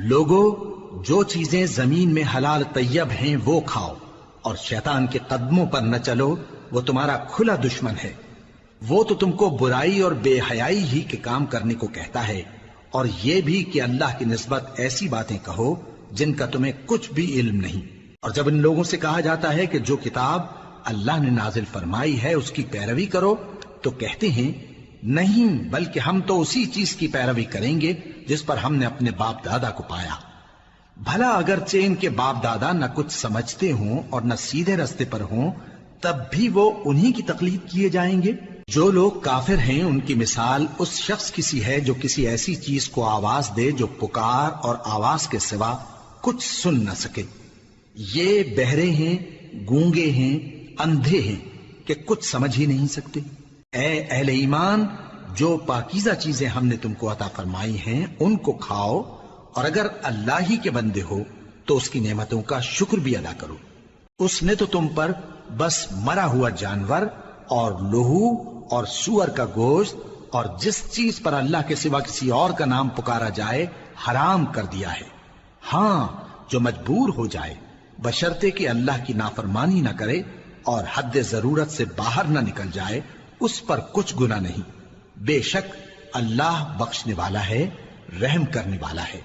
لوگو، جو چیزیں زمین میں حلال طیب ہیں وہ کھاؤ، اور شیطان کے قدموں پر نہ چلو، وہ تمہارا کھلا دشمن ہے۔ وہ تو تم کو برائی اور بے حیائی ہی کے کام کرنے کو کہتا ہے، اور یہ بھی کہ اللہ کی نسبت ایسی باتیں کہو جن کا تمہیں کچھ بھی علم نہیں۔ اور جب ان لوگوں سے کہا جاتا ہے کہ جو کتاب اللہ نے نازل فرمائی ہے اس کی پیروی کرو، تو کہتے ہیں نہیں، بلکہ ہم تو اسی چیز کی پیروی کریں گے جس پر ہم نے اپنے باپ دادا کو پایا۔ بھلا اگرچہ ان کے باپ دادا نہ کچھ سمجھتے ہوں اور نہ سیدھے رستے پر ہوں، تب بھی وہ انہی کی تقلید کیے جائیں گے۔ جو لوگ کافر ہیں ان کی مثال اس شخص کی سی ہے جو کسی ایسی چیز کو آواز دے جو پکار اور آواز کے سوا کچھ سن نہ سکے۔ یہ بہرے ہیں، گونگے ہیں، اندھے ہیں کہ کچھ سمجھ ہی نہیں سکتے۔ اے اہل ایمان، جو پاکیزہ چیزیں ہم نے تم کو عطا فرمائی ہیں ان کو کھاؤ، اور اگر اللہ ہی کے بندے ہو تو اس کی نعمتوں کا شکر بھی ادا کرو۔ اس نے تو تم پر بس مرا ہوا جانور اور لہو اور سور کا گوشت اور جس چیز پر اللہ کے سوا کسی اور کا نام پکارا جائے حرام کر دیا ہے۔ ہاں، جو مجبور ہو جائے، بشرطے کہ اللہ کی نافرمانی نہ کرے اور حد ضرورت سے باہر نہ نکل جائے، اس پر کچھ گناہ نہیں۔ بے شک اللہ بخشنے والا ہے، رحم کرنے والا ہے۔